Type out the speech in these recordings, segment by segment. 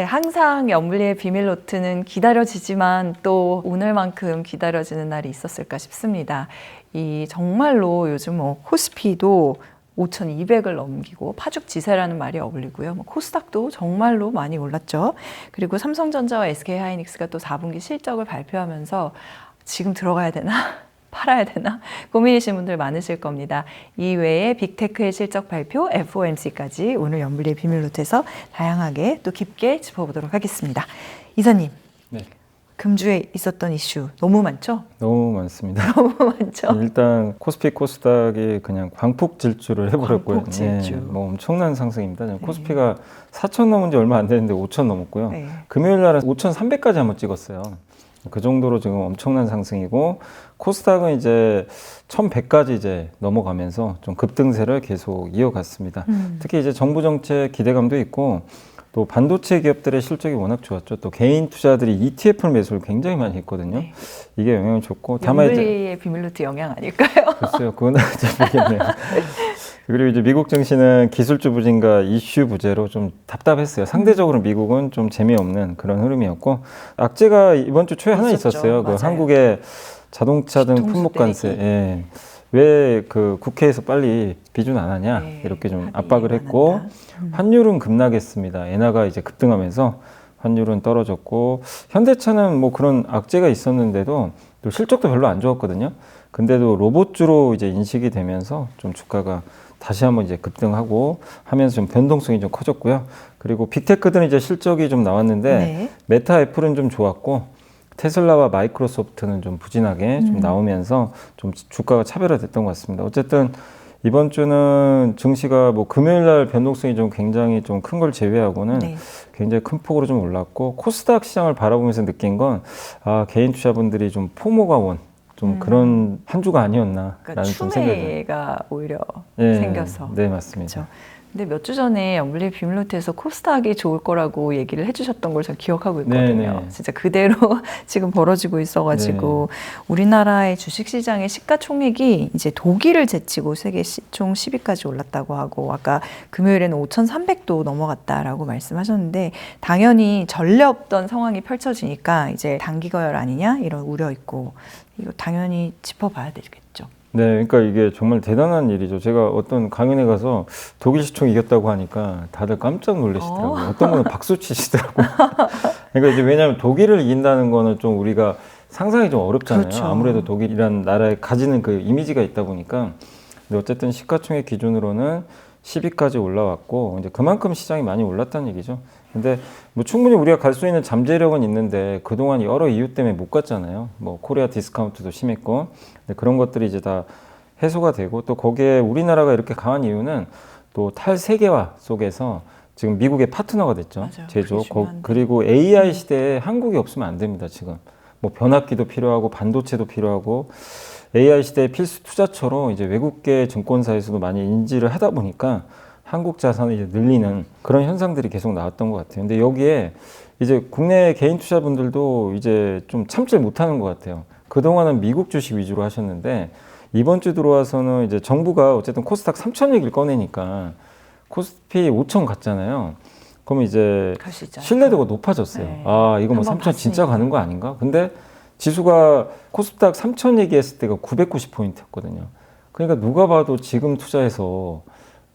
항상 영블리의 비밀 노트는 기다려지지만 또 오늘만큼 기다려지는 날이 있었을까 싶습니다. 이 정말로 요즘 코스피도 5,200을 넘기고 파죽지세라는 말이 어울리고요. 코스닥도 정말로 많이 올랐죠. 그리고 삼성전자와 SK하이닉스가 또 4분기 실적을 발표하면서 지금 들어가야 되나? 팔아야 되나? 고민이신 분들 많으실 겁니다. 이외에 빅테크의 실적 발표, FOMC까지 오늘 영블리의 비밀노트에서 다양하게 또 깊게 짚어보도록 하겠습니다. 이사님, 네. 금주에 있었던 이슈 너무 많죠? 너무 많습니다. 너무 많죠? 일단 코스피 코스닥이 그냥 광폭 질주를 해버렸고요. 광폭 질주. 뭐 엄청난 상승입니다. 코스피가 4천 넘은 지 얼마 안 됐는데 5천 넘었고요. 네. 금요일 날은 5,300까지 한번 찍었어요. 그 정도로 지금 엄청난 상승이고, 코스닥은 이제 1,100까지 이제 넘어가면서 좀 급등세를 계속 이어갔습니다. 특히 이제 정부 정책 기대감도 있고, 또 반도체 기업들의 실적이 워낙 좋았죠. 또 개인 투자들이 ETF를 매수를 굉장히 많이 했거든요. 네. 이게 영향을 줬고, 다만 영블리의 비밀노트 영향 아닐까요? 글쎄요, 그건 잘 모르겠네요. 그리고 이제 미국 증시는 기술주 부진과 이슈 부재로 좀 답답했어요. 상대적으로 미국은 좀 재미없는 그런 흐름이었고, 악재가 이번 주 초에 하나 있었어요. 그 한국의 자동차 등 품목관세. 예. 왜 그 국회에서 빨리 비준 안 하냐, 네, 이렇게 좀 압박을 했고, 환율은 급락했습니다. 엔화가 이제 급등하면서 환율은 떨어졌고, 현대차는 뭐 그런 악재가 있었는데도 또 실적도 별로 안 좋았거든요. 근데도 로봇주로 이제 인식이 되면서 좀 주가가 다시 한번 이제 급등하고 하면서 좀 변동성이 좀 커졌고요. 그리고 빅테크들은 이제 실적이 좀 나왔는데, 네, 메타, 애플은 좀 좋았고, 테슬라와 마이크로소프트는 좀 부진하게 좀 나오면서 좀 주가가 차별화됐던 것 같습니다. 어쨌든 이번 주는 증시가 뭐 금요일 날 변동성이 좀 굉장히 좀 큰 걸 제외하고는, 네, 굉장히 큰 폭으로 좀 올랐고, 코스닥 시장을 바라보면서 느낀 건, 개인 투자분들이 좀 포모가 온 좀 그런 한 주가 아니었나라는, 그러니까 좀 생각이. 추매가 오히려, 네, 생겨서. 네, 맞습니다. 그렇죠. 근데 몇 주 전에 영블리 비밀노트에서 코스닥이 좋을 거라고 얘기를 해주셨던 걸 제가 기억하고 있거든요. 네네. 진짜 그대로 지금 벌어지고 있어가지고, 네, 우리나라의 주식시장의 시가총액이 이제 독일을 제치고 세계 시총 10위까지 올랐다고 하고, 아까 금요일에는 5,300도 넘어갔다라고 말씀하셨는데, 당연히 전례 없던 상황이 펼쳐지니까 이제 단기 거열 아니냐 이런 우려 있고, 이거 당연히 짚어봐야 되겠죠. 네, 그러니까 이게 정말 대단한 일이죠. 제가 어떤 강연에 가서 독일 시총 이겼다고 하니까 다들 깜짝 놀라시더라고요. 어떤 분은 박수 치시더라고요. 그러니까 이제 왜냐하면 독일을 이긴다는 거는 좀 우리가 상상이 좀 어렵잖아요. 그렇죠. 아무래도 독일이란 나라에 가지는 그 이미지가 있다 보니까. 근데 어쨌든 시가총액 기준으로는 10위까지 올라왔고, 이제 그만큼 시장이 많이 올랐다는 얘기죠. 근데 뭐 충분히 우리가 갈 수 있는 잠재력은 있는데, 그동안 여러 이유 때문에 못 갔잖아요. 뭐 코리아 디스카운트도 심했고, 근데 그런 것들이 이제 다 해소가 되고, 또 거기에 우리나라가 이렇게 강한 이유는 또 탈세계화 속에서 지금 미국의 파트너가 됐죠. 맞아요. 제조. 그리고 AI 시대에 한국이 없으면 안 됩니다. 지금 뭐 변압기도 필요하고 반도체도 필요하고, AI 시대의 필수 투자처로 이제 외국계 증권사에서도 많이 인지를 하다 보니까 한국 자산을 이제 늘리는 그런 현상들이 계속 나왔던 것 같아요. 근데 여기에 이제 국내 개인 투자분들도 이제 좀 참질 못하는 것 같아요. 그동안은 미국 주식 위주로 하셨는데, 이번 주 들어와서는 이제 정부가 어쨌든 코스닥 3천 얘기를 꺼내니까 코스피 5천 갔잖아요. 그럼 이제 신뢰도가 높아졌어요. 네. 이거 뭐 3천 진짜 가는 거 아닌가? 근데 지수가 코스닥 3천 얘기했을 때가 990포인트였거든요. 그러니까 누가 봐도 지금 투자해서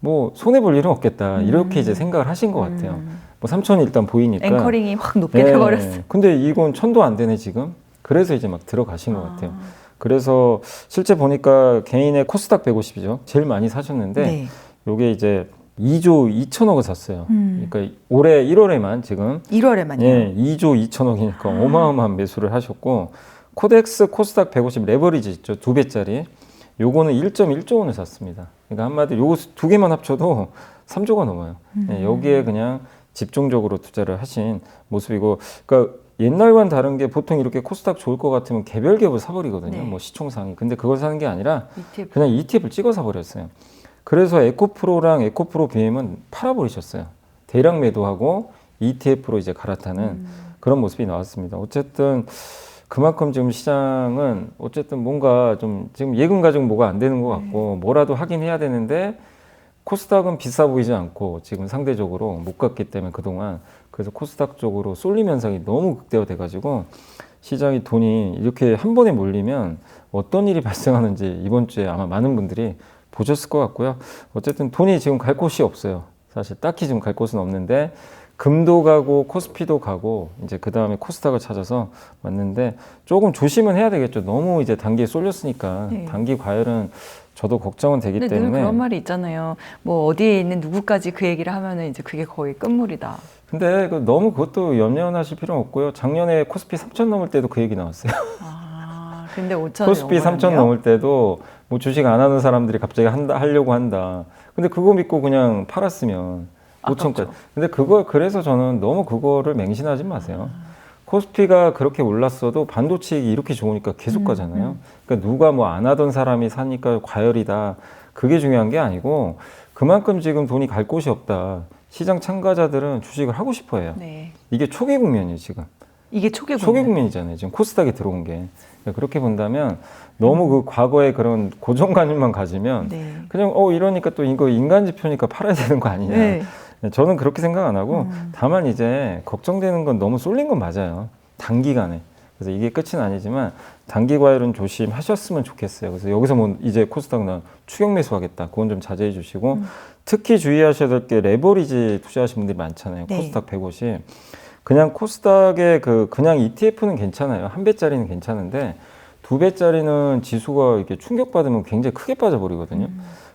뭐 손해볼 일은 없겠다, 이렇게 이제 생각을 하신 것 같아요. 뭐 3천이 일단 보이니까. 앵커링이 확 높게 돼버렸어요. 근데 이건 1,000도 안 되네 지금. 그래서 이제 막 들어가신 것 같아요. 그래서 실제 보니까 개인의 코스닥 150이죠. 제일 많이 사셨는데, 네, 요게 이제 2조 2천억을 샀어요. 그러니까 올해 1월에만 지금. 1월에만요? 예, 2조 2천억이니까 어마어마한 매수를 하셨고, 코덱스 코스닥 150 레버리지 있죠. 2배짜리. 요거는 1.1조 원을 샀습니다. 그러니까 한마디로 요거 두 개만 합쳐도 3조가 넘어요. 예, 여기에 그냥 집중적으로 투자를 하신 모습이고, 그러니까 옛날과는 다른 게, 보통 이렇게 코스닥 좋을 것 같으면 개별 기업을 사버리거든요. 네. 뭐 시총상위. 근데 그걸 사는 게 아니라 그냥 ETF를 찍어 사버렸어요. 그래서 에코프로랑 에코프로 BM은 팔아버리셨어요. 대량 매도하고 ETF로 이제 갈아타는 그런 모습이 나왔습니다. 어쨌든 그만큼 지금 시장은 어쨌든 뭔가 좀 지금 예금 가지고 뭐가 안 되는 것 같고, 뭐라도 하긴 해야 되는데 코스닥은 비싸 보이지 않고 지금 상대적으로 못 갔기 때문에 그동안 그래서 코스닥 쪽으로 쏠림 현상이 너무 극대화돼 가지고 시장이 돈이 이렇게 한 번에 몰리면 어떤 일이 발생하는지 이번 주에 아마 많은 분들이 보셨을 것 같고요. 어쨌든 돈이 지금 갈 곳이 없어요. 사실 딱히 지금 갈 곳은 없는데 금도 가고 코스피도 가고 이제 그 다음에 코스닥을 찾아서 왔는데 조금 조심은 해야 되겠죠. 너무 이제 단기에 쏠렸으니까 네. 단기 과열은 저도 걱정은 되기 근데 늘 때문에. 그런 말이 있잖아요. 뭐 어디에 있는 누구까지 그 얘기를 하면은 이제 그게 거의 끝물이다. 근데 너무 그것도 염려하실 필요는 없고요. 작년에 코스피 3천 넘을 때도 그 얘기 나왔어요. 아, 근데 5천 코스피 3천 넘을 때도 뭐 주식 안 하는 사람들이 갑자기 하려고 한다. 근데 그거 믿고 그냥 팔았으면 5천까지. 근데 그래서 저는 너무 그거를 맹신하지 마세요. 코스피가 그렇게 올랐어도 반도체 이렇게 좋으니까 계속 가잖아요. 그러니까 누가 뭐 안 하던 사람이 사니까 과열이다. 그게 중요한 게 아니고 그만큼 지금 돈이 갈 곳이 없다. 시장 참가자들은 주식을 하고 싶어 해요. 네. 이게 초기 국면이에요, 지금. 이게 초기 국면이잖아요. 지금 코스닥에 들어온 게. 그러니까 그렇게 본다면 너무 그 과거의 그런 고정관념만 가지면 네. 그냥 이러니까 또 이거 인간 지표니까 팔아야 되는 거 아니냐. 네. 저는 그렇게 생각 안 하고 다만 이제 걱정되는 건 너무 쏠린 건 맞아요. 단기간에. 그래서 이게 끝은 아니지만 단기 과열은 조심하셨으면 좋겠어요. 그래서 여기서 뭐 이제 코스닥 나 추격 매수하겠다. 그건 좀 자제해 주시고 특히 주의하셔야 될 게 레버리지 투자하시는 분들이 많잖아요. 네. 코스닥 150. 그냥 코스닥의 그냥 ETF는 괜찮아요. 한 배짜리는 괜찮은데 두 배짜리는 지수가 이렇게 충격받으면 굉장히 크게 빠져버리거든요.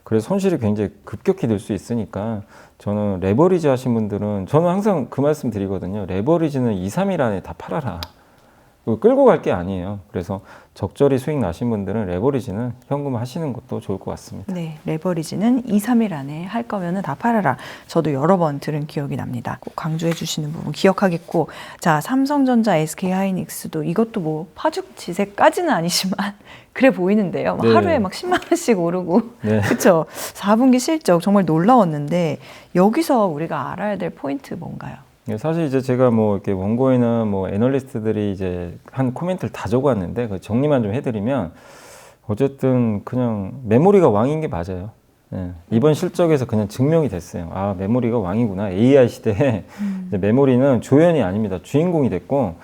그래서 손실이 굉장히 급격히 될 수 있으니까 저는 레버리지 하신 분들은 저는 항상 그 말씀 드리거든요. 레버리지는 2, 3일 안에 다 팔아라. 끌고 갈 게 아니에요. 그래서 적절히 수익 나신 분들은 레버리지는 현금 하시는 것도 좋을 것 같습니다. 네, 레버리지는 2, 3일 안에 할 거면은 다 팔아라. 저도 여러 번 들은 기억이 납니다. 꼭 강조해 주시는 부분 기억하겠고, 자, 삼성전자, SK하이닉스도 이것도 뭐 파죽지세까지는 아니지만 그래 보이는데요. 막 네. 하루에 막 10만 원씩 오르고, 네. 그렇죠. 4분기 실적 정말 놀라웠는데 여기서 우리가 알아야 될 포인트 뭔가요? 사실 이제 제가 뭐 이렇게 원고에는 뭐 애널리스트들이 이제 한 코멘트를 다 적어왔는데 그 정리만 좀 해드리면 어쨌든 그냥 메모리가 왕인 게 맞아요. 예, 이번 실적에서 그냥 증명이 됐어요. 아, 메모리가 왕이구나. AI 시대에 이제 메모리는 조연이 아닙니다. 주인공이 됐고,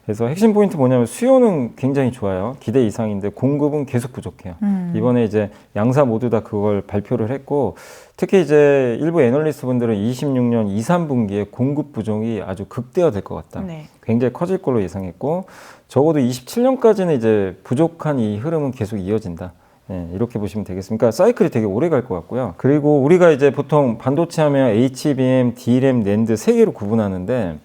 그래서 핵심 포인트 뭐냐면 수요는 굉장히 좋아요. 기대 이상인데 공급은 계속 부족해요. 이번에 이제 양사 모두 다 그걸 발표를 했고, 특히 이제 일부 애널리스트 분들은 26년 2, 3분기에 공급 부족이 아주 극대화될 것 같다. 네. 굉장히 커질 걸로 예상했고, 적어도 27년까지는 이제 부족한 이 흐름은 계속 이어진다. 예, 이렇게 보시면 되겠습니다. 그러니까 사이클이 되게 오래 갈 것 같고요. 그리고 우리가 이제 보통 반도체 하면 HBM, DRAM, NAND 세 개로 구분하는데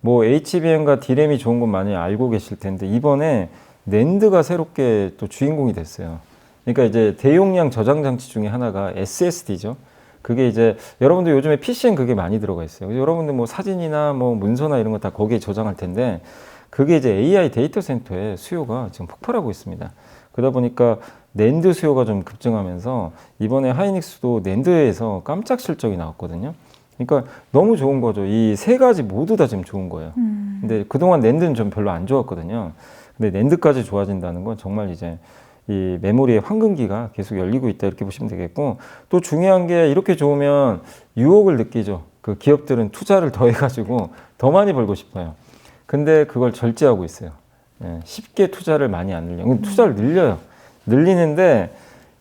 뭐 HBM과 DRAM이 좋은 건 많이 알고 계실 텐데 이번에 NAND가 새롭게 또 주인공이 됐어요. 그러니까 이제 대용량 저장 장치 중에 하나가 SSD죠. 그게 이제 여러분들 요즘에 PC엔 그게 많이 들어가 있어요. 여러분들 뭐 사진이나 뭐 문서나 이런 거 다 거기에 저장할 텐데 그게 이제 AI 데이터 센터의 수요가 지금 폭발하고 있습니다. 그러다 보니까 낸드 수요가 좀 급증하면서 이번에 하이닉스도 낸드에서 깜짝 실적이 나왔거든요. 그러니까 너무 좋은 거죠. 이 세 가지 모두 다 지금 좋은 거예요. 근데 그동안 낸드는 좀 별로 안 좋았거든요. 근데 낸드까지 좋아진다는 건 정말 이제 이 메모리의 황금기가 계속 열리고 있다 이렇게 보시면 되겠고, 또 중요한 게 이렇게 좋으면 유혹을 느끼죠. 그 기업들은 투자를 더 해가지고 더 많이 벌고 싶어요. 근데 그걸 절제하고 있어요. 예, 쉽게 투자를 많이 안 늘려요. 투자를 늘려요. 늘리는데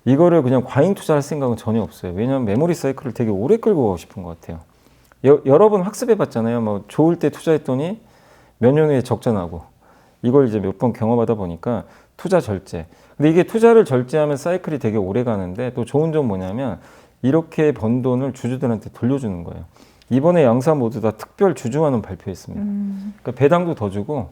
이거를 그냥 과잉 투자할 생각은 전혀 없어요. 왜냐하면 메모리 사이클을 되게 오래 끌고 가고 싶은 것 같아요. 여러 번 학습해 봤잖아요. 뭐 좋을 때 투자했더니 몇 년 후에 적자 나고, 이걸 이제 몇 번 경험하다 보니까 투자 절제. 근데 이게 투자를 절제하면 사이클이 되게 오래 가는데 또 좋은 점 뭐냐면 이렇게 번 돈을 주주들한테 돌려주는 거예요. 이번에 양사 모두 다 특별 주주환원 발표했습니다. 그러니까 배당도 더 주고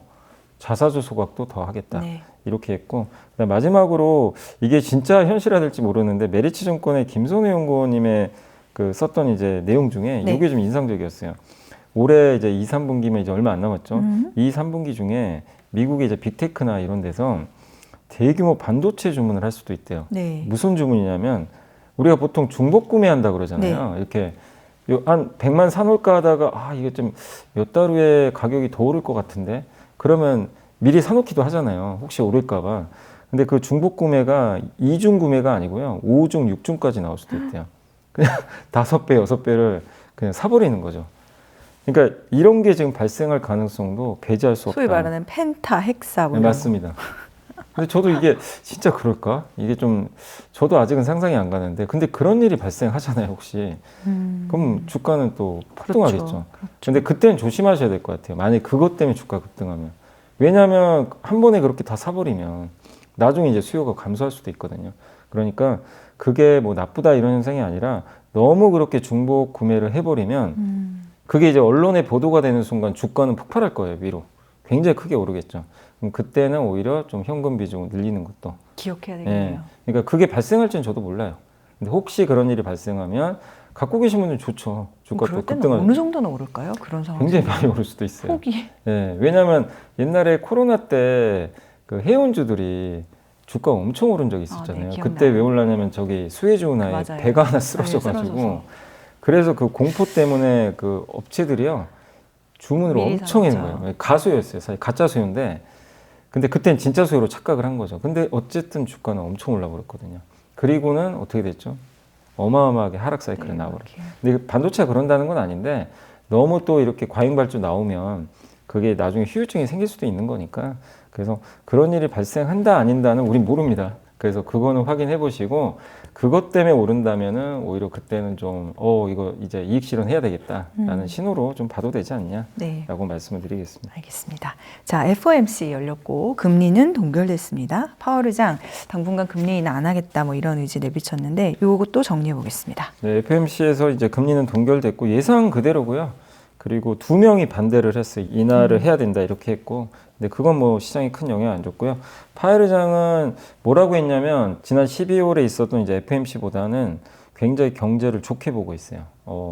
자사주 소각도 더 하겠다. 네. 이렇게 했고, 그다음 마지막으로 이게 진짜 현실화될지 모르는데 메리츠증권의 김선우 연구원님의 그 썼던 이제 내용 중에 네. 이게 좀 인상적이었어요. 올해 이제 2, 3분기면 이제 얼마 안 남았죠. 2, 3분기 중에 미국의 이제 빅테크나 이런 데서 대규모 반도체 주문을 할 수도 있대요. 네. 무슨 주문이냐면 우리가 보통 중복 구매한다 그러잖아요. 네. 이렇게 한 100만 사놓을까 하다가 이게 좀 몇 달 후에 가격이 더 오를 것 같은데 그러면 미리 사놓기도 하잖아요. 혹시 오를까 봐. 근데 그 중복 구매가 2중 구매가 아니고요. 5중, 6중까지 나올 수도 있대요. 그냥 5배, 6배를 그냥 사버리는 거죠. 그러니까 이런 게 지금 발생할 가능성도 배제할 수 없다. 소위 말하는 펜타, 헥사 뭐 네, 이런 맞습니다. 근데 저도 이게 진짜 그럴까? 이게 좀 저도 아직은 상상이 안 가는데 근데 그런 일이 발생하잖아요, 혹시. 그럼 주가는 또 폭등하겠죠. 그렇죠. 근데 그때는 조심하셔야 될 것 같아요. 만약에 그것 때문에 주가 급등하면. 왜냐하면 한 번에 그렇게 다 사버리면 나중에 이제 수요가 감소할 수도 있거든요. 그러니까 그게 뭐 나쁘다 이런 현상이 아니라 너무 그렇게 중복 구매를 해버리면 그게 이제 언론에 보도가 되는 순간 주가는 폭발할 거예요, 위로. 굉장히 크게 오르겠죠. 그럼 그때는 오히려 좀 현금 비중을 늘리는 것도. 기억해야 되겠네요. 그러니까 그게 발생할지는 저도 몰라요. 근데 혹시 그런 일이 발생하면 갖고 계신 분은 좋죠. 주가 또 그럴 때는 급등하는. 어느 정도는 오를까요? 그런 상황. 굉장히 많이 오를 수도 있어요. 폭이. 왜냐하면 옛날에 코로나 때 그 해운주들이 주가가 엄청 오른 적이 있었잖아요. 네, 그때 왜 올랐냐면 저기 수에즈 운하에 맞아요. 배가 하나 네, 쓰러져가지고 쓰러져서. 그래서 그 공포 때문에 그 업체들이요 주문을 미리 엄청 사죠. 해는 거예요. 가수였어요. 사실 가짜 수요인데 근데 그땐 진짜 수요로 착각을 한 거죠. 근데 어쨌든 주가는 엄청 올라버렸거든요. 그리고는 어떻게 됐죠? 어마어마하게 하락 사이클이 네, 나와버려요. 이렇게. 근데 반도체가 그런다는 건 아닌데 너무 또 이렇게 과잉 발주 나오면 그게 나중에 후유증이 생길 수도 있는 거니까 그래서 그런 일이 발생한다 아닌다는 우린 모릅니다. 그래서 그거는 확인해 보시고 그것 때문에 오른다면은 오히려 그때는 좀 이거 이제 이익 실현해야 되겠다라는 신호로 좀 봐도 되지 않냐라고 네. 말씀을 드리겠습니다. 알겠습니다. 자, FOMC 열렸고 금리는 동결됐습니다. 파월 의장 당분간 금리 인하 안 하겠다 뭐 이런 의지 내비쳤는데 이것도 정리해 보겠습니다. 네, FMC에서 이제 금리는 동결됐고 예상 그대로고요. 그리고 2명이 반대를 했어요. 인하를 해야 된다 이렇게 했고, 근데 그건 뭐 시장에 큰 영향 안 줬고요. 파월 의장은 뭐라고 했냐면 지난 12월에 있었던 이제 FMC보다는 굉장히 경제를 좋게 보고 있어요.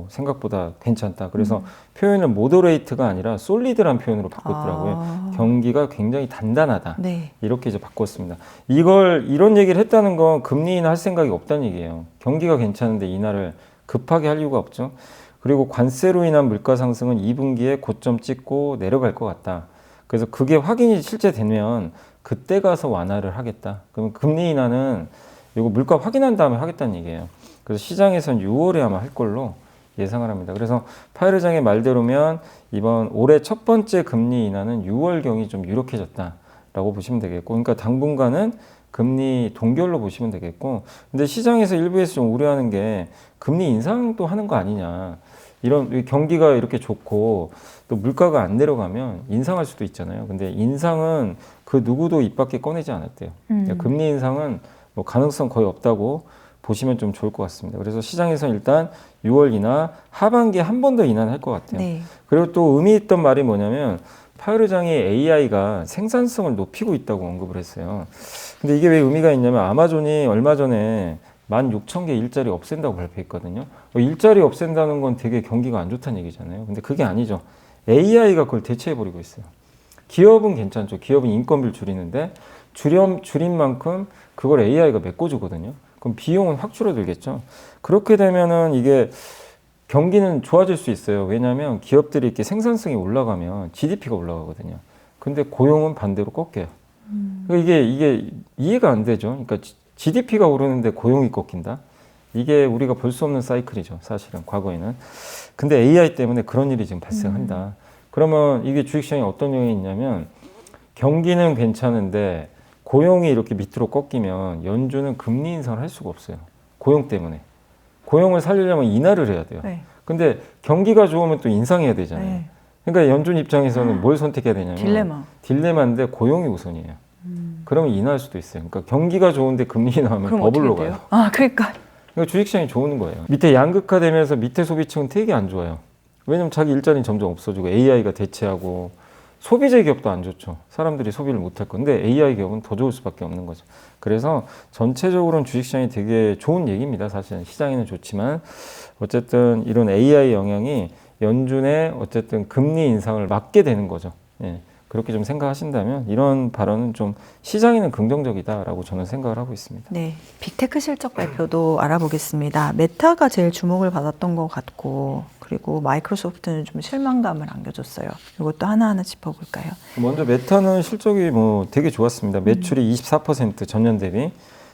생각보다 괜찮다. 그래서 표현을 모더레이트가 아니라 솔리드란 표현으로 바꿨더라고요. 경기가 굉장히 단단하다. 네. 이렇게 이제 바꿨습니다. 이런 얘기를 했다는 건 금리 인하 할 생각이 없다는 얘기예요. 경기가 괜찮은데 인하를 급하게 할 이유가 없죠. 그리고 관세로 인한 물가 상승은 2분기에 고점 찍고 내려갈 것 같다. 그래서 그게 확인이 실제 되면 그때 가서 완화를 하겠다. 그러면 금리 인하는 이거 물가 확인한 다음에 하겠다는 얘기예요. 그래서 시장에서는 6월에 아마 할 걸로 예상을 합니다. 그래서 파월 의장의 말대로면 이번 올해 첫 번째 금리 인하는 6월경이 좀 유력해졌다라고 보시면 되겠고, 그러니까 당분간은 금리 동결로 보시면 되겠고, 근데 시장에서 일부에서 좀 우려하는 게 금리 인상도 하는 거 아니냐. 이런 경기가 이렇게 좋고 또 물가가 안 내려가면 인상할 수도 있잖아요. 근데 인상은 그 누구도 입 밖에 꺼내지 않았대요. 그러니까 금리 인상은 뭐 가능성 거의 없다고 보시면 좀 좋을 것 같습니다. 그래서 시장에서는 일단 6월 인하, 하반기에 한 번 더 인하는 할 것 같아요. 네. 그리고 또 의미 있던 말이 뭐냐면 파월 의장이 AI가 생산성을 높이고 있다고 언급을 했어요. 근데 이게 왜 의미가 있냐면 아마존이 얼마 전에 16,000개 일자리 없앤다고 발표했거든요. 일자리 없앤다는 건 되게 경기가 안 좋다는 얘기잖아요. 근데 그게 아니죠. AI가 그걸 대체해버리고 있어요. 기업은 괜찮죠. 기업은 인건비를 줄이는데 줄인 만큼 그걸 AI가 메꿔주거든요. 그럼 비용은 확 줄어들겠죠. 그렇게 되면은 이게 경기는 좋아질 수 있어요. 왜냐하면 기업들이 이렇게 생산성이 올라가면 GDP가 올라가거든요. 근데 고용은 반대로 꺾여요. 그러니까 이게 이해가 안 되죠. 그러니까 GDP가 오르는데 고용이 꺾인다? 이게 우리가 볼 수 없는 사이클이죠. 사실은 과거에는. 근데 AI 때문에 그런 일이 지금 발생한다. 그러면 이게 주식시장에 어떤 영향이 있냐면 경기는 괜찮은데 고용이 이렇게 밑으로 꺾이면 연준은 금리 인상을 할 수가 없어요. 고용 때문에. 고용을 살리려면 인하를 해야 돼요. 네. 근데 경기가 좋으면 또 인상해야 되잖아요. 네. 그러니까 연준 입장에서는 뭘 선택해야 되냐면 딜레마인데 고용이 우선이에요. 그러면 인하할 수도 있어요. 그러니까 경기가 좋은데 금리 인하하면 그럼 버블로 어떻게 가요. 돼요? 아, 그러니까. 그러니까 주식시장이 좋은 거예요. 밑에 양극화되면서 밑에 소비층은 되게 안 좋아요. 왜냐면 자기 일자리는 점점 없어지고 AI가 대체하고 소비재 기업도 안 좋죠. 사람들이 소비를 못할 건데 AI 기업은 더 좋을 수밖에 없는 거죠. 그래서 전체적으로는 주식시장이 되게 좋은 얘기입니다. 사실은 시장에는 좋지만 어쨌든 이런 AI 영향이 연준의 어쨌든 금리 인상을 막게 되는 거죠. 예. 그렇게 좀 생각하신다면 이런 발언은 좀 시장에는 긍정적이다라고 저는 생각을 하고 있습니다. 네, 빅테크 실적 발표도 알아보겠습니다. 메타가 제일 주목을 받았던 것 같고, 그리고 마이크로소프트는 좀 실망감을 안겨줬어요. 이것도 하나하나 짚어볼까요? 먼저 메타는 실적이 뭐 되게 좋았습니다. 매출이 24% 전년 대비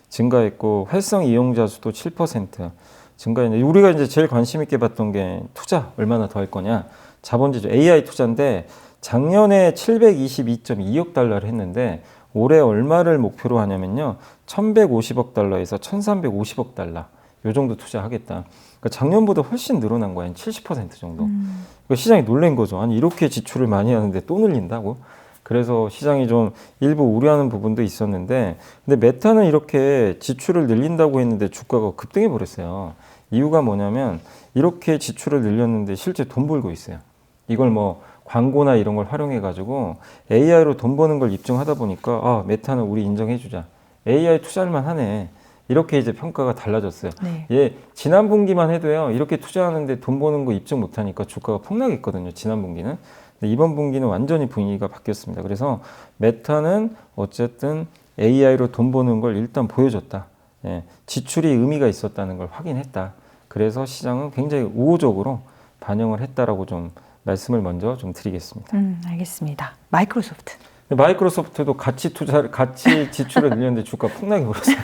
증가했고 활성 이용자 수도 7%, 증가했는데 우리가 이제 제일 관심 있게 봤던 게 투자 얼마나 더 할 거냐. 자본주의 AI 투자인데 작년에 722.2억 달러를 했는데 올해 얼마를 목표로 하냐면요. 1150억 달러에서 1350억 달러. 요 정도 투자하겠다. 그러니까 작년보다 훨씬 늘어난 거야. 한 70% 정도. 그러니까 시장이 놀란 거죠. 아니 이렇게 지출을 많이 하는데 또 늘린다고? 그래서 시장이 좀 일부 우려하는 부분도 있었는데 근데 메타는 이렇게 지출을 늘린다고 했는데 주가가 급등해 버렸어요. 이유가 뭐냐면 이렇게 지출을 늘렸는데 실제 돈 벌고 있어요. 이걸 뭐 광고나 이런 걸 활용해 가지고 AI로 돈 버는 걸 입증하다 보니까 아 메타는 우리 인정해 주자. AI 투자할 만하네. 이렇게 이제 평가가 달라졌어요. 네. 예, 지난 분기만 해도요. 이렇게 투자하는데 돈 버는 거 입증 못하니까 주가가 폭락했거든요. 지난 분기는. 근데 이번 분기는 완전히 분위기가 바뀌었습니다. 그래서 메타는 어쨌든 AI로 돈 버는 걸 일단 보여줬다. 예, 지출이 의미가 있었다는 걸 확인했다. 그래서 시장은 굉장히 우호적으로 반영을 했다라고 좀 말씀을 먼저 좀 드리겠습니다. 알겠습니다. 마이크로소프트. 근데 마이크로소프트도 같이 지출을 늘렸는데 주가 폭락해 버렸어요.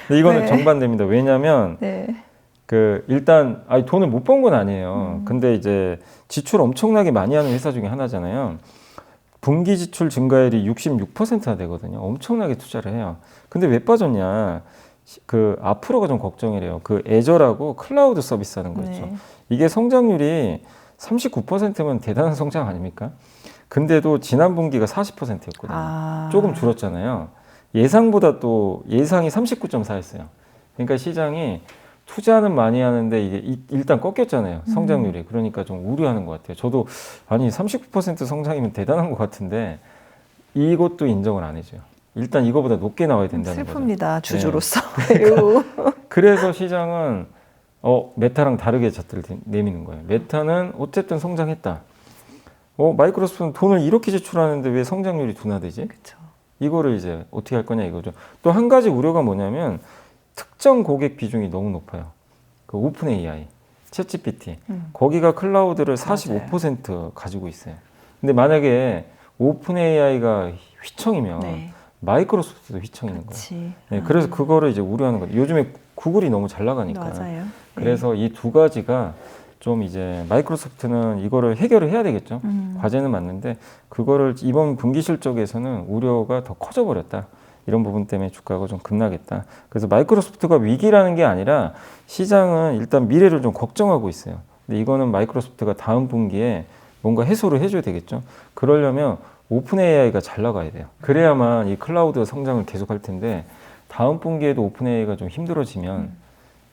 근데 이거는 네. 정반대입니다. 왜냐하면 네. 일단 돈을 못 번 건 아니에요. 근데 이제 지출 엄청나게 많이 하는 회사 중에 하나잖아요. 분기 지출 증가율이 66%나 되거든요. 엄청나게 투자를 해요. 근데 왜 빠졌냐? 앞으로가 좀 걱정이래요. 애저라고 클라우드 서비스 하는 거 있죠. 네. 이게 성장률이 39%면 대단한 성장 아닙니까? 근데도 지난 분기가 40%였거든요. 조금 줄었잖아요. 예상보다 또 예상이 39.4였어요. 그러니까 시장이 투자는 많이 하는데 이게 일단 꺾였잖아요. 성장률이. 그러니까 좀 우려하는 것 같아요. 저도 아니 39% 성장이면 대단한 것 같은데 이것도 인정을 안 해줘요. 일단 이거보다 높게 나와야 된다는 거죠. 슬픕니다. 주주로서. 그래서 시장은 메타랑 다르게 잣대를 내미는 거예요. 메타는 어쨌든 성장했다. 마이크로소프트는 돈을 이렇게 지출하는데 왜 성장률이 둔화되지? 그렇죠. 이거를 이제 어떻게 할 거냐 이거죠. 또 한 가지 우려가 뭐냐면 특정 고객 비중이 너무 높아요. 오픈 AI, 챗 GPT 거기가 클라우드를 45% 가지고 있어요. 근데 만약에 오픈 AI가 휘청이면 네. 마이크로소프트도 휘청이는 거예요. 네, 아. 그래서 그거를 이제 우려하는 거예요. 요즘에 구글이 너무 잘 나가니까. 맞아요. 그래서 이 두 가지가 좀 이제 마이크로소프트는 이거를 해결을 해야 되겠죠. 과제는 맞는데 그거를 이번 분기 실적에서는 우려가 더 커져 버렸다. 이런 부분 때문에 주가가 좀 급락했다. 그래서 마이크로소프트가 위기라는 게 아니라 시장은 일단 미래를 좀 걱정하고 있어요. 근데 이거는 마이크로소프트가 다음 분기에 뭔가 해소를 해줘야 되겠죠. 그러려면 오픈 AI가 잘 나가야 돼요. 그래야만 이 클라우드 성장을 계속할 텐데 다음 분기에도 오픈 AI가 좀 힘들어지면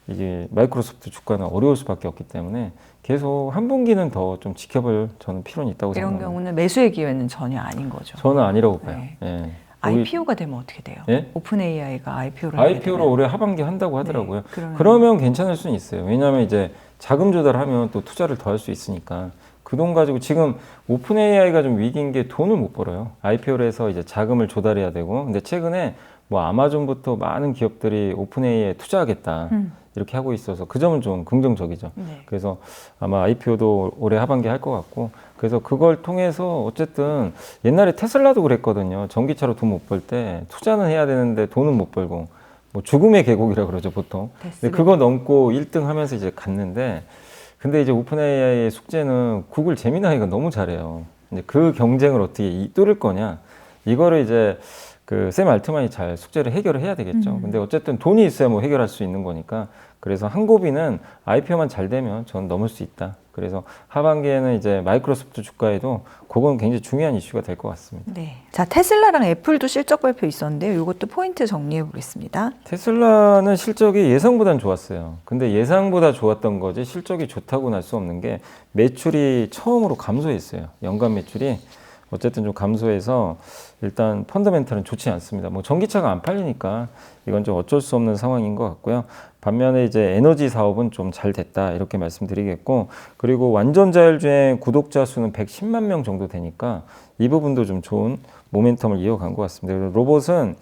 이제 마이크로소프트 주가는 어려울 수밖에 없기 때문에 계속 한 분기는 더 좀 지켜볼 저는 필요는 있다고 이런 생각합니다. 경우는 매수의 기회는 전혀 아닌 거죠. 저는 아니라고 봐요. 네. 예. IPO가 되면 어떻게 돼요? 예? 오픈 AI가 IPO를 하게 IPO로 되면? 올해 하반기 한다고 하더라고요. 네, 그러면 괜찮을 수는 있어요. 왜냐하면 이제 자금 조달하면 또 투자를 더 할 수 있으니까 그 돈 가지고 지금 오픈 AI가 좀 위기인 게 돈을 못 벌어요. IPO를 해서 이제 자금을 조달해야 되고 근데 최근에 뭐 아마존부터 많은 기업들이 오픈 AI에 투자하겠다 이렇게 하고 있어서 그 점은 좀 긍정적이죠. 네. 그래서 아마 IPO도 올해 하반기 할 것 같고 그래서 그걸 통해서 어쨌든 옛날에 테슬라도 그랬거든요. 전기차로 돈 못 벌 때 투자는 해야 되는데 돈은 못 벌고 뭐 죽음의 계곡이라 그러죠 보통. 근데 그거 넘고 1등 하면서 이제 갔는데 근데 이제 오픈 AI의 숙제는 구글 제미나이가 너무 잘해요. 이제 그 경쟁을 어떻게 뚫을 거냐 이거를 이제 샘 알트만이 잘 숙제를 해결을 해야 되겠죠. 근데 어쨌든 돈이 있어야 뭐 해결할 수 있는 거니까. 그래서 한고비는 IPO만 잘 되면 전 넘을 수 있다. 그래서 하반기에는 이제 마이크로소프트 주가에도 그건 굉장히 중요한 이슈가 될 것 같습니다. 네. 자, 테슬라랑 애플도 실적 발표 있었는데요. 이것도 포인트 정리해 보겠습니다. 테슬라는 실적이 예상보다는 좋았어요. 근데 예상보다 좋았던 거지 실적이 좋다고 날 수 없는 게 매출이 처음으로 감소했어요. 연간 매출이. 어쨌든 좀 감소해서 일단 펀더멘털은 좋지 않습니다. 뭐 전기차가 안 팔리니까 이건 좀 어쩔 수 없는 상황인 것 같고요. 반면에 이제 에너지 사업은 좀 잘 됐다 이렇게 말씀드리겠고 그리고 완전 자율주행 구독자 수는 110만 명 정도 되니까 이 부분도 좀 좋은 모멘텀을 이어간 것 같습니다. 그리고 로봇은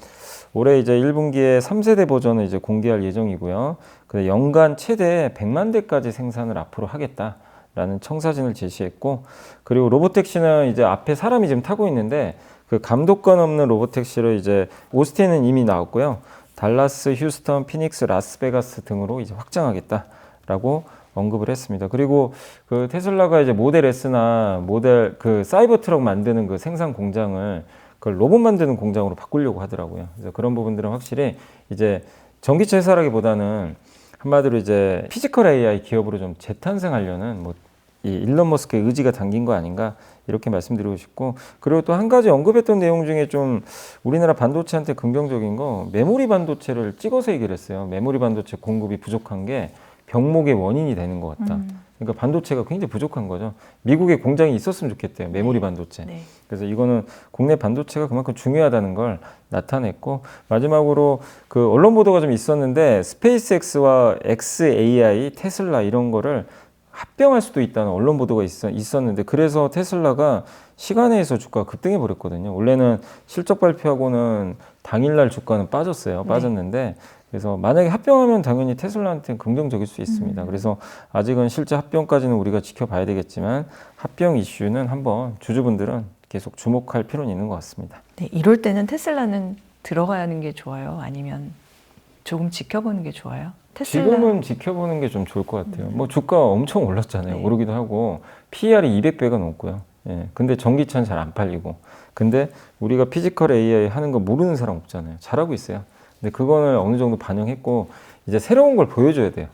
올해 이제 1분기에 3세대 버전을 이제 공개할 예정이고요. 근데 연간 최대 100만 대까지 생산을 앞으로 하겠다. 라는 청사진을 제시했고 그리고 로보택시는 이제 앞에 사람이 지금 타고 있는데 그 감독관 없는 로보택시를 이제 오스틴은 이미 나왔고요. 달라스, 휴스턴, 피닉스, 라스베가스 등으로 이제 확장하겠다라고 언급을 했습니다. 그리고 그 테슬라가 이제 모델 S나 모델 그 사이버 트럭 만드는 그 생산 공장을 그걸 로봇 만드는 공장으로 바꾸려고 하더라고요. 그래서 그런 부분들은 확실히 이제 전기차 회사라기보다는 한마디로 이제 피지컬 AI 기업으로 좀 재탄생하려는 뭐 이 일론 머스크의 의지가 담긴 거 아닌가 이렇게 말씀드리고 싶고, 그리고 또 한 가지 언급했던 내용 중에 좀 우리나라 반도체한테 긍정적인 거, 메모리 반도체를 찍어서 얘기를 했어요. 메모리 반도체 공급이 부족한 게 병목의 원인이 되는 것 같다. 그러니까 반도체가 굉장히 부족한 거죠. 미국에 공장이 있었으면 좋겠대요. 메모리 반도체. 네. 그래서 이거는 국내 반도체가 그만큼 중요하다는 걸 나타냈고, 마지막으로 그 언론 보도가 좀 있었는데 스페이스X와 XAI, 테슬라 이런 거를 합병할 수도 있다는 언론 보도가 있었는데, 그래서 테슬라가 시간에서 주가가 급등해 버렸거든요. 원래는 실적 발표하고는 당일날 주가는 빠졌어요. 빠졌는데 그래서 만약에 합병하면 당연히 테슬라한테는 긍정적일 수 있습니다. 그래서 아직은 실제 합병까지는 우리가 지켜봐야 되겠지만, 합병 이슈는 한번 주주분들은 계속 주목할 필요는 있는 것 같습니다. 네, 이럴 때는 테슬라는 들어가는 게 좋아요? 아니면 조금 지켜보는 게 좋아요? 테슬라. 지금은 지켜보는 게 좀 좋을 것 같아요. 뭐 주가 엄청 올랐잖아요. 네. 오르기도 하고 PER이 200배가 넘고요. 예. 근데 전기차는 잘 안 팔리고. 근데 우리가 피지컬 AI 하는 거 모르는 사람 없잖아요. 잘하고 있어요. 근데 그거는 어느 정도 반영했고 이제 새로운 걸 보여줘야 돼요.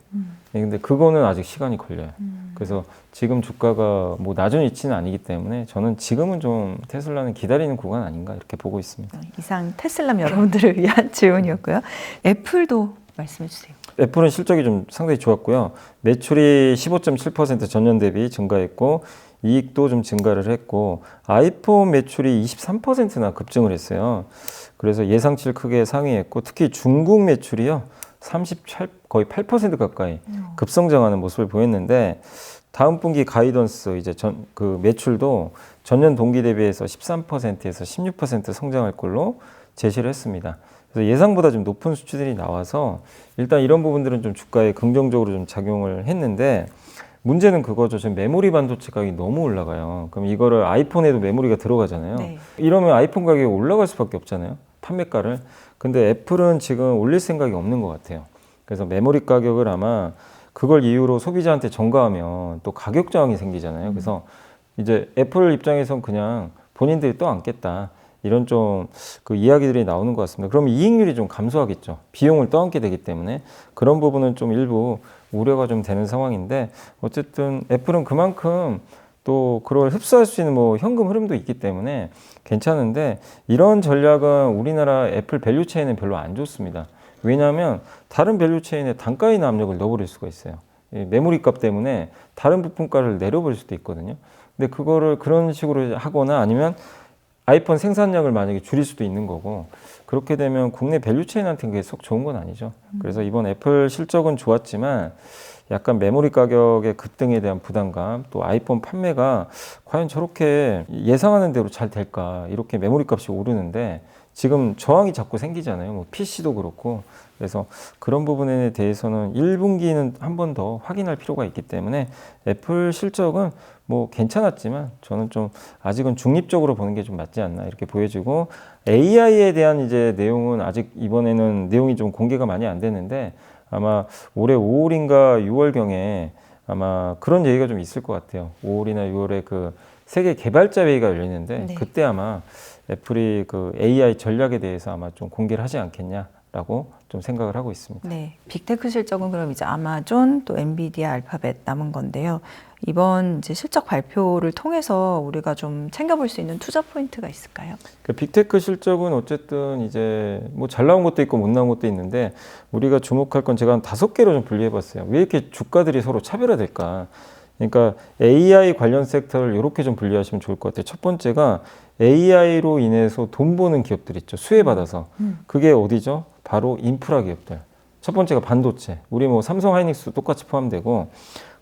예, 근데 그거는 아직 시간이 걸려요. 그래서 지금 주가가 뭐 낮은 위치는 아니기 때문에 저는 지금은 좀 테슬라는 기다리는 구간 아닌가 이렇게 보고 있습니다. 이상 테슬라 여러분들을 위한 질문이었고요. 애플도 말씀해 주세요. 애플은 실적이 좀 상당히 좋았고요. 매출이 15.7% 전년 대비 증가했고, 이익도 좀 증가를 했고, 아이폰 매출이 23%나 급증을 했어요. 그래서 예상치를 크게 상회했고, 특히 중국 매출이요, 거의 8% 가까이 급성장하는 모습을 보였는데, 다음 분기 가이던스 이제 그 매출도 전년 동기 대비해서 13%에서 16% 성장할 걸로 제시를 했습니다. 그래서 예상보다 좀 높은 수치들이 나와서 일단 이런 부분들은 좀 주가에 긍정적으로 좀 작용을 했는데, 문제는 그거죠. 지금 메모리 반도체 가격이 너무 올라가요. 그럼 이거를 아이폰에도 메모리가 들어가잖아요. 네. 이러면 아이폰 가격이 올라갈 수밖에 없잖아요. 판매가를. 근데 애플은 지금 올릴 생각이 없는 것 같아요. 그래서 메모리 가격을 아마 그걸 이유로 소비자한테 전가하면 또 가격 저항이 생기잖아요. 그래서 이제 애플 입장에선 그냥 본인들이 떠안겠다. 이런 좀 그 이야기들이 나오는 것 같습니다. 그럼 이익률이 좀 감소하겠죠. 비용을 떠안게 되기 때문에 그런 부분은 좀 일부 우려가 좀 되는 상황인데, 어쨌든 애플은 그만큼 또 그걸 흡수할 수 있는 뭐 현금 흐름도 있기 때문에 괜찮은데, 이런 전략은 우리나라 애플 밸류체인은 별로 안 좋습니다. 왜냐하면 다른 밸류체인에 단가 인하 압력을 넣어버릴 수가 있어요. 이 메모리 값 때문에 다른 부품가를 내려버릴 수도 있거든요. 근데 그거를 그런 식으로 하거나 아니면 아이폰 생산량을 만약에 줄일 수도 있는 거고, 그렇게 되면 국내 밸류체인한테는 그게 속 좋은 건 아니죠. 그래서 이번 애플 실적은 좋았지만 약간 메모리 가격의 급등에 대한 부담감, 또 아이폰 판매가 과연 저렇게 예상하는 대로 잘 될까, 이렇게 메모리 값이 오르는데 지금 저항이 자꾸 생기잖아요. 뭐 PC도 그렇고. 그래서 그런 부분에 대해서는 1분기는 한 번 더 확인할 필요가 있기 때문에 애플 실적은 뭐 괜찮았지만 저는 좀 아직은 중립적으로 보는 게 좀 맞지 않나 이렇게 보여지고, AI에 대한 이제 내용은 아직 이번에는 내용이 좀 공개가 많이 안 됐는데 아마 올해 5월인가 6월경에 아마 그런 얘기가 좀 있을 것 같아요. 5월이나 6월에 그 세계 개발자 회의가 열리는데 네. 그때 아마 애플이 그 AI 전략에 대해서 아마 좀 공개를 하지 않겠냐라고 좀 생각을 하고 있습니다. 네, 빅테크 실적은 그럼 이제 아마존 또 엔비디아, 알파벳 남은 건데요. 이번 이제 실적 발표를 통해서 우리가 좀 챙겨볼 수 있는 투자 포인트가 있을까요? 그 빅테크 실적은 어쨌든 이제 뭐 잘 나온 것도 있고 못 나온 것도 있는데, 우리가 주목할 건 제가 한 5개로 좀 분류해봤어요. 왜 이렇게 주가들이 서로 차별화될까? 그러니까 AI 관련 섹터를 이렇게 좀 분류하시면 좋을 것 같아요. 첫 번째가 AI로 인해서 돈 버는 기업들 있죠. 수혜받아서. 그게 어디죠? 바로 인프라 기업들. 첫 번째가 반도체. 우리 뭐 삼성 하이닉스 똑같이 포함되고,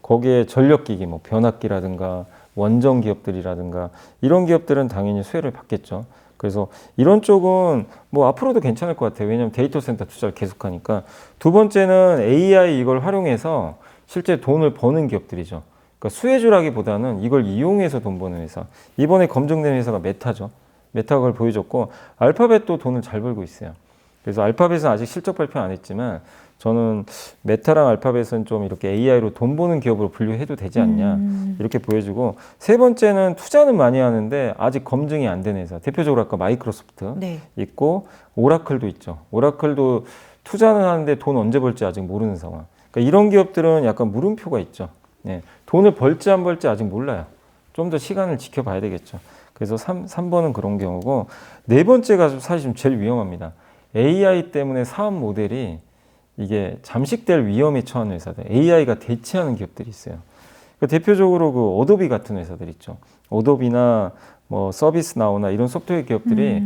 거기에 전력기기, 뭐 변압기라든가 원전 기업들이라든가 이런 기업들은 당연히 수혜를 받겠죠. 그래서 이런 쪽은 뭐 앞으로도 괜찮을 것 같아요. 왜냐하면 데이터 센터 투자를 계속하니까. 두 번째는 AI 이걸 활용해서 실제 돈을 버는 기업들이죠. 그러니까 수혜주라기보다는 이걸 이용해서 돈 버는 회사. 이번에 검증된 회사가 메타죠. 메타가 그걸 보여줬고, 알파벳도 돈을 잘 벌고 있어요. 그래서 알파벳은 아직 실적 발표 안 했지만 저는 메타랑 알파벳은 좀 이렇게 AI로 돈 버는 기업으로 분류해도 되지 않냐 이렇게 보여주고, 세 번째는 투자는 많이 하는데 아직 검증이 안 된 회사, 대표적으로 아까 마이크로소프트 네. 있고 오라클도 있죠. 오라클도 투자는 하는데 돈 언제 벌지 아직 모르는 상황. 그러니까 이런 기업들은 약간 물음표가 있죠. 네. 돈을 벌지 안 벌지 아직 몰라요. 좀 더 시간을 지켜봐야 되겠죠. 그래서 3번은 그런 경우고, 네 번째가 사실 좀 제일 위험합니다. AI 때문에 사업 모델이 이게 잠식될 위험에 처한 회사들, AI가 대체하는 기업들이 있어요. 그러니까 대표적으로 그 어도비 같은 회사들 있죠. 어도비나 뭐 서비스 나우나 이런 소프트웨어 기업들이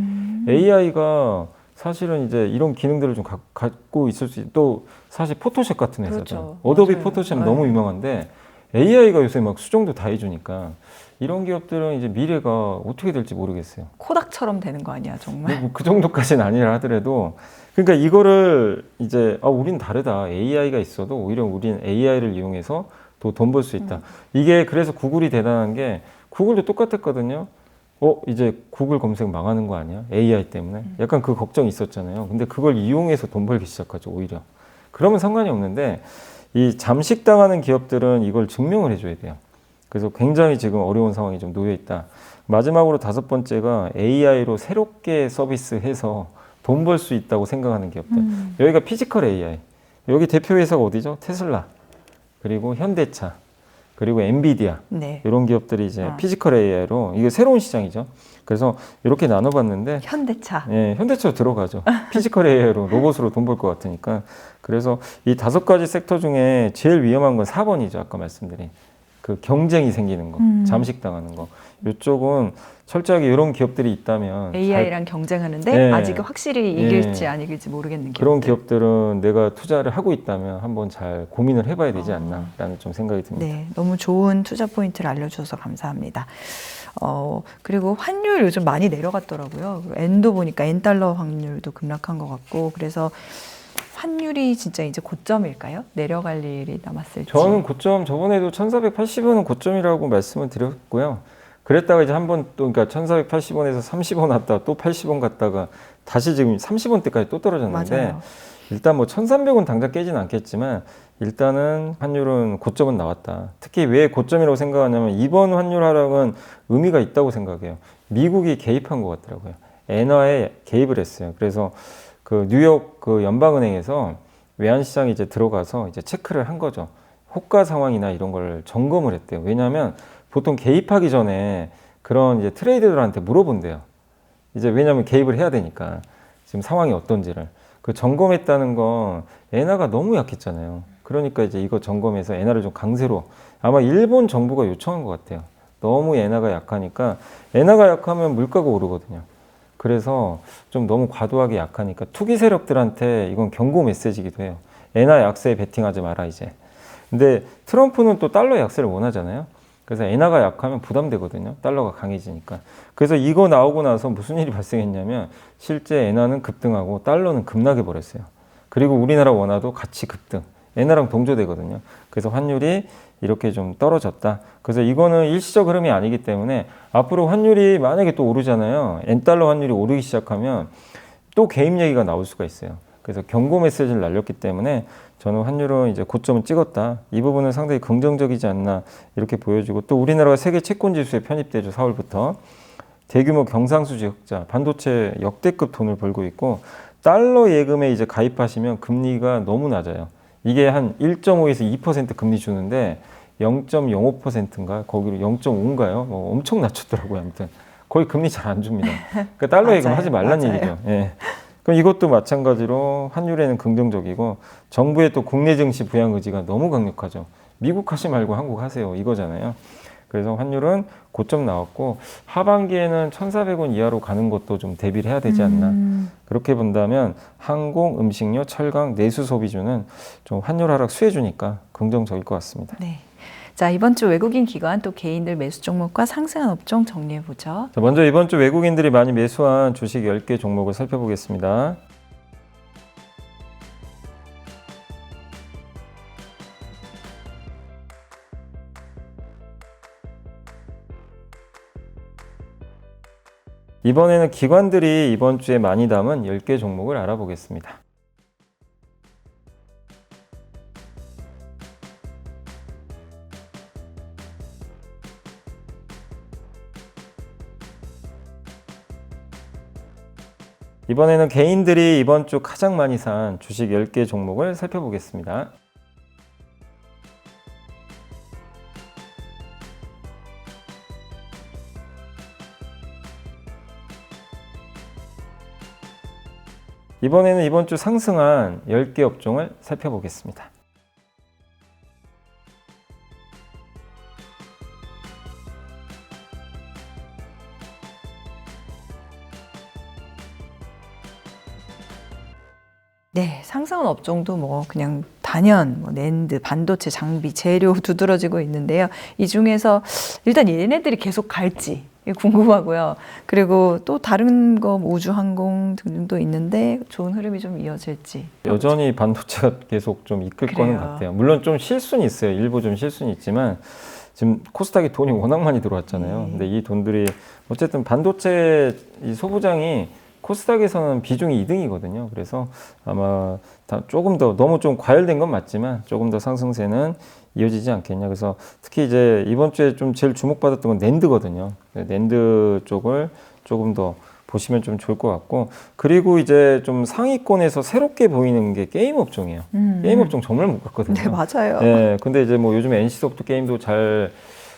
AI가 사실은 이제 이런 기능들을 좀 갖고 있을 수 있, 또 사실 포토샵 같은 회사들. 그렇죠. 어도비 맞아요. 포토샵 네. 너무 유명한데 AI가 요새 막 수정도 다 해주니까 이런 기업들은 이제 미래가 어떻게 될지 모르겠어요. 코닥처럼 되는 거 아니야, 정말? 뭐 그 정도까지는 아니라 하더라도, 그러니까 이거를 이제 우린 다르다. AI가 있어도 오히려 우린 AI를 이용해서 더 돈 벌 수 있다. 이게 그래서 구글이 대단한 게, 구글도 똑같았거든요. 이제 구글 검색 망하는 거 아니야? AI 때문에. 약간 그 걱정이 있었잖아요. 근데 그걸 이용해서 돈 벌기 시작하죠, 오히려. 그러면 상관이 없는데, 이 잠식당하는 기업들은 이걸 증명을 해줘야 돼요. 그래서 굉장히 지금 어려운 상황이 좀 놓여 있다. 마지막으로 다섯 번째가 AI로 새롭게 서비스해서 돈 벌 수 있다고 생각하는 기업들. 여기가 피지컬 AI. 여기 대표 회사가 어디죠? 테슬라, 그리고 현대차, 그리고 엔비디아. 네. 이런 기업들이 이제 피지컬 AI로, 이게 새로운 시장이죠. 그래서 이렇게 나눠봤는데, 현대차. 예, 현대차 들어가죠. 피지컬 AI로 로봇으로 돈 벌 것 같으니까. 그래서 이 다섯 가지 섹터 중에 제일 위험한 건 4번이죠. 아까 말씀드린 그 경쟁이 생기는 거, 잠식당하는 거. 이쪽은 철저하게 이런 기업들이 있다면 AI랑 경쟁하는데 네. 아직 확실히 이길지 안 이길지 모르겠는 기업들. 그런 기업들은 내가 투자를 하고 있다면 한번 잘 고민을 해봐야 되지 않나라는 좀 생각이 듭니다. 네, 너무 좋은 투자 포인트를 알려주셔서 감사합니다. 그리고 환율 요즘 많이 내려갔더라고요. 엔도 보니까 엔달러 환율도 급락한 것 같고, 그래서 환율이 진짜 이제 고점일까요? 내려갈 일이 남았을지. 저는 고점, 저번에도 1480원은 고점이라고 말씀을 드렸고요. 그랬다가 이제 한번 또, 그러니까 1480원에서 30원 왔다가 또 80원 갔다가 다시 지금 30원대까지 또 떨어졌는데, 맞아요. 일단 뭐 1300원 당장 깨지는 않겠지만 일단은 환율은 고점은 나왔다. 특히 왜 고점이라고 생각하냐면 이번 환율 하락은 의미가 있다고 생각해요. 미국이 개입한 것 같더라고요. 엔화에 개입을 했어요. 그래서 그 뉴욕 그 연방은행에서 외환시장에 이제 들어가서 이제 체크를 한 거죠. 호가 상황이나 이런 걸 점검을 했대요. 왜냐하면 보통 개입하기 전에 그런 이제 트레이더들한테 물어본대요. 이제 왜냐하면 개입을 해야 되니까 지금 상황이 어떤지를. 그 점검했다는 건 엔화가 너무 약했잖아요. 그러니까 이제 이거 점검해서 엔화를 좀 강세로, 아마 일본 정부가 요청한 것 같아요. 너무 엔화가 약하니까, 엔화가 약하면 물가가 오르거든요. 그래서 좀 너무 과도하게 약하니까 투기 세력들한테 이건 경고 메시지이기도 해요. 엔화 약세에 베팅하지 마라 이제. 근데 트럼프는 또 달러 약세를 원하잖아요. 그래서 엔화가 약하면 부담되거든요. 달러가 강해지니까. 그래서 이거 나오고 나서 무슨 일이 발생했냐면 실제 엔화는 급등하고 달러는 급락해 버렸어요. 그리고 우리나라 원화도 같이 급등. 엔화랑 동조되거든요. 그래서 환율이 이렇게 좀 떨어졌다. 그래서 이거는 일시적 흐름이 아니기 때문에 앞으로 환율이 만약에 또 오르잖아요. 엔달러 환율이 오르기 시작하면 또 개입 얘기가 나올 수가 있어요. 그래서 경고 메시지를 날렸기 때문에 저는 환율은 이제 고점을 찍었다. 이 부분은 상당히 긍정적이지 않나 이렇게 보여지고, 또 우리나라가 세계 채권 지수에 편입되죠. 4월부터. 대규모 경상수지 흑자, 반도체 역대급 돈을 벌고 있고, 달러 예금에 이제 가입하시면 금리가 너무 낮아요. 이게 한 1.5에서 2% 금리 주는데 0.05%인가 거기로 0.5인가요? 뭐 엄청 낮췄더라고요. 아무튼 거의 금리 잘 안 줍니다. 그러니까 달러 예금 하지 말란 얘기죠. 예. 그럼 이것도 마찬가지로 환율에는 긍정적이고, 정부의 또 국내 증시 부양 의지가 너무 강력하죠. 미국 하지 말고 한국 하세요 이거잖아요. 그래서 환율은 고점 나왔고, 하반기에는 1,400원 이하로 가는 것도 좀 대비를 해야 되지 않나. 그렇게 본다면 항공, 음식료, 철강, 내수 소비주는 좀 환율 하락 수혜주니까 긍정적일 것 같습니다. 네. 자, 이번 주 외국인 기관 또 개인들 매수 종목과 상승한 업종 정리해 보죠. 자, 먼저 이번 주 외국인들이 많이 매수한 주식 10개 종목을 살펴보겠습니다. 이번에는 기관들이 이번 주에 많이 담은 10개 종목을 알아보겠습니다. 이번에는 개인들이 이번 주 가장 많이 산 주식 10개 종목을 살펴보겠습니다. 이번에는 이번 주 상승한 10개 업종을 살펴보겠습니다. 네, 상승한 업종도 뭐 그냥 단연 뭐 낸드, 반도체, 장비, 재료 두드러지고 있는데요. 이 중에서 일단 얘네들이 계속 갈지 궁금하고요. 그리고 또 다른 거 우주항공 등등도 있는데 좋은 흐름이 좀 이어질지. 여전히 반도체가 계속 좀 이끌 거는 그래요. 같아요. 물론 좀 실수는 있어요. 일부 좀 실수는 있지만 지금 코스닥에 돈이 워낙 많이 들어왔잖아요. 근데 이 돈들이 어쨌든 반도체 이 소부장이 코스닥에서는 비중이 2등이거든요. 그래서 아마 조금 더 너무 좀 과열된 건 맞지만 조금 더 상승세는 이어지지 않겠냐. 그래서 특히 이제 이번 주에 좀 제일 주목받았던 건 낸드거든요. 낸드 쪽을 조금 더 보시면 좀 좋을 것 같고, 그리고 이제 좀 상위권에서 새롭게 보이는 게 게임 업종이에요. 게임 업종 정말 못 갔거든요. 네, 맞아요. 네, 근데 이제 뭐 요즘 NC소프트 게임도 잘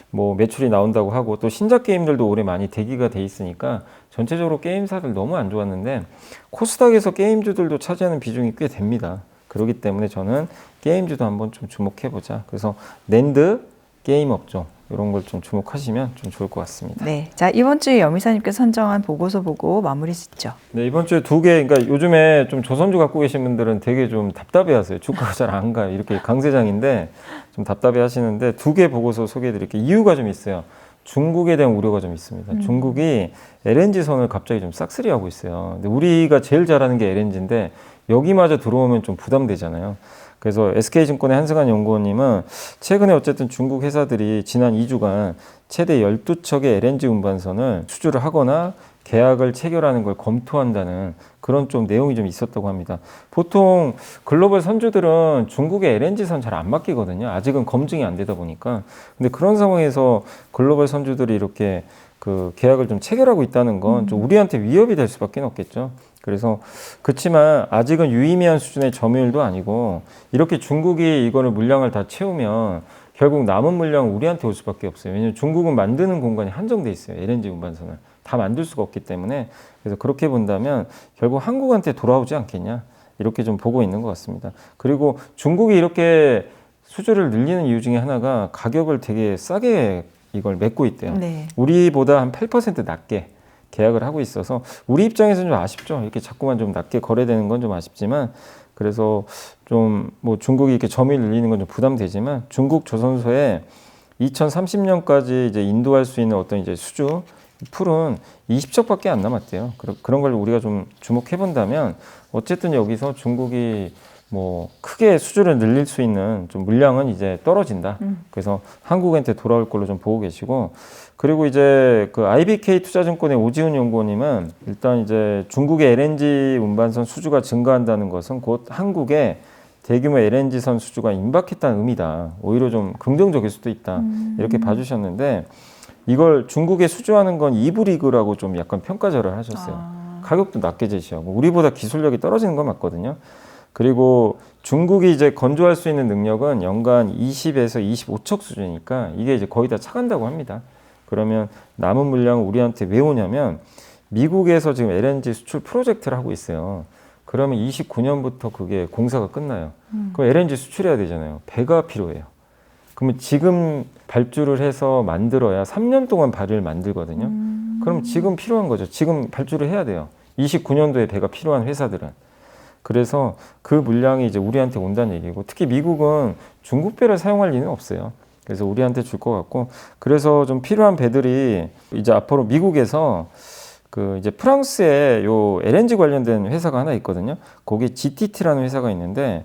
뭐 매출이 나온다고 하고 또 신작 게임들도 올해 많이 대기가 돼 있으니까 전체적으로 게임사들 너무 안 좋았는데 코스닥에서 게임주들도 차지하는 비중이 꽤 됩니다. 그렇기 때문에 저는 게임주도 한번 좀 주목해보자. 그래서 낸드, 게임 업종 이런 걸 좀 주목하시면 좀 좋을 것 같습니다. 네, 자 이번 주에 여미사님께서 선정한 보고서 보고 마무리 짓죠. 네, 이번 주에 2개, 그러니까 요즘에 좀 조선주 갖고 계신 분들은 되게 좀 답답해하세요. 주가가 잘 안 가요. 이렇게 강세장인데 좀 답답해하시는데 2개 보고서 소개해드릴게요. 이유가 좀 있어요. 중국에 대한 우려가 좀 있습니다. 중국이 LNG 선을 갑자기 좀 싹쓸이하고 있어요. 근데 우리가 제일 잘하는 게 LNG인데 여기마저 들어오면 좀 부담되잖아요. 그래서 SK증권의 한승환 연구원님은 최근에 어쨌든 중국 회사들이 지난 2주간 최대 12척의 LNG 운반선을 수주를 하거나 계약을 체결하는 걸 검토한다는 그런 좀 내용이 좀 있었다고 합니다. 보통 글로벌 선주들은 중국의 LNG선 잘 안 맡기거든요. 아직은 검증이 안 되다 보니까. 근데 그런 상황에서 글로벌 선주들이 이렇게 그 계약을 좀 체결하고 있다는 건 좀 우리한테 위협이 될 수밖에 없겠죠. 그래서 그렇지만 아직은 유의미한 수준의 점유율도 아니고 이렇게 중국이 이거를 물량을 다 채우면 결국 남은 물량은 우리한테 올 수밖에 없어요. 왜냐하면 중국은 만드는 공간이 한정돼 있어요. LNG 운반선을 다 만들 수가 없기 때문에. 그래서 그렇게 본다면 결국 한국한테 돌아오지 않겠냐 이렇게 좀 보고 있는 것 같습니다. 그리고 중국이 이렇게 수주를 늘리는 이유 중에 하나가 가격을 되게 싸게 이걸 맺고 있대요. 네. 우리보다 한 8% 낮게 계약을 하고 있어서 우리 입장에서는 좀 아쉽죠. 이렇게 자꾸만 좀 낮게 거래되는 건 좀 아쉽지만 그래서 좀 뭐 중국이 이렇게 점유율 늘리는 건 좀 부담되지만 중국 조선소에 2030년까지 이제 인도할 수 있는 어떤 이제 수주 풀은 20척밖에 안 남았대요. 그런 걸 우리가 좀 주목해 본다면 어쨌든 여기서 중국이 뭐 크게 수주를 늘릴 수 있는 좀 물량은 이제 떨어진다. 그래서 한국한테 돌아올 걸로 좀 보고 계시고, 그리고 이제 그 IBK 투자증권의 오지훈 연구원님은 일단 이제 중국의 LNG 운반선 수주가 증가한다는 것은 곧 한국의 대규모 LNG선 수주가 임박했다는 의미다. 오히려 좀 긍정적일 수도 있다. 이렇게 봐주셨는데 이걸 중국에 수주하는 건 이브리그라고 좀 약간 평가절하를 하셨어요. 가격도 낮게 제시하고 우리보다 기술력이 떨어지는 건 맞거든요. 그리고 중국이 이제 건조할 수 있는 능력은 연간 20에서 25척 수준이니까 이게 이제 거의 다 차간다고 합니다. 그러면 남은 물량을 우리한테 왜 오냐면 미국에서 지금 LNG 수출 프로젝트를 하고 있어요. 그러면 29년부터 그게 공사가 끝나요. 그럼 LNG 수출해야 되잖아요. 배가 필요해요. 그러면 지금 발주를 해서 만들어야 3년 동안 발을 만들거든요. 그럼 지금 필요한 거죠. 지금 발주를 해야 돼요. 29년도에 배가 필요한 회사들은. 그래서 그 물량이 이제 우리한테 온다는 얘기고, 특히 미국은 중국 배를 사용할 리는 없어요. 그래서 우리한테 줄 것 같고, 그래서 좀 필요한 배들이 이제 앞으로 미국에서 그 이제 프랑스에 요 LNG 관련된 회사가 하나 있거든요. 거기 GTT라는 회사가 있는데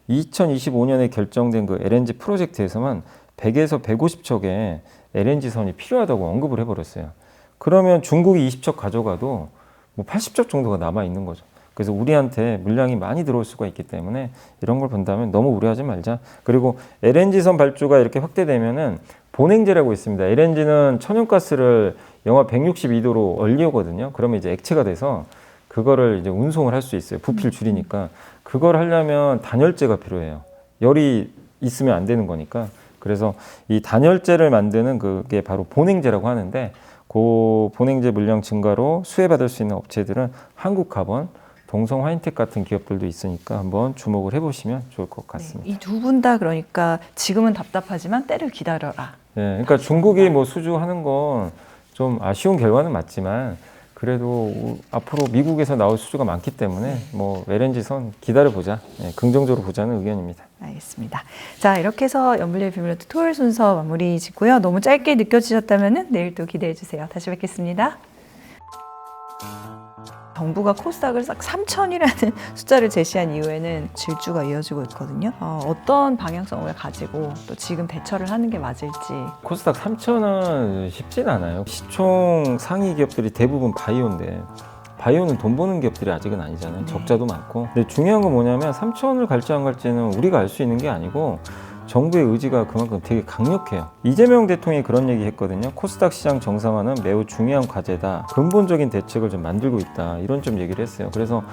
2025년에 결정된 그 LNG 프로젝트에서만 100에서 150척의 LNG 선이 필요하다고 언급을 해버렸어요. 그러면 중국이 20척 가져가도 뭐 80척 정도가 남아 있는 거죠. 그래서 우리한테 물량이 많이 들어올 수가 있기 때문에 이런 걸 본다면 너무 우려하지 말자. 그리고 LNG선 발주가 이렇게 확대되면은 본행제라고 있습니다. LNG는 천연가스를 영하 162도로 얼리거든요. 그러면 이제 액체가 돼서 그거를 이제 운송을 할 수 있어요. 부피를 줄이니까. 그걸 하려면 단열재가 필요해요. 열이 있으면 안 되는 거니까. 그래서 이 단열재를 만드는 그게 바로 본행제라고 하는데 그 본행제 물량 증가로 수혜받을 수 있는 업체들은 한국카본, 동성 화인텍 같은 기업들도 있으니까 한번 주목을 해보시면 좋을 것 같습니다. 이 두 분 다 그러니까 지금은 답답하지만 때를 기다려라. 네, 그러니까 중국이 뭐 수주하는 건 좀 아쉬운 결과는 맞지만 그래도 앞으로 미국에서 나올 수주가 많기 때문에 뭐 LNG선 기다려보자. 네, 긍정적으로 보자는 의견입니다. 알겠습니다. 자, 이렇게 해서 연불리의 비밀노트 토요일 순서 마무리 짓고요. 너무 짧게 느껴지셨다면 내일 또 기대해 주세요. 다시 뵙겠습니다. 정부가 코스닥을 싹 3,000이라는 숫자를 제시한 이후에는 질주가 이어지고 있거든요. 어떤 방향성을 가지고 또 지금 대처를 하는 게 맞을지. 코스닥 3,000은 쉽진 않아요. 시총 상위 기업들이 대부분 바이오인데 바이오는 돈 버는 기업들이 아직은 아니잖아요. 적자도 많고. 근데 중요한 건 뭐냐면 3,000을 갈지 안 갈지는 우리가 알 수 있는 게 아니고 정부의 의지가 그만큼 되게 강력해요. 이재명 대통령이 그런 얘기 했거든요. 코스닥 시장 정상화는 매우 중요한 과제다. 근본적인 대책을 좀 만들고 있다. 이런 좀 얘기를 했어요. 그래서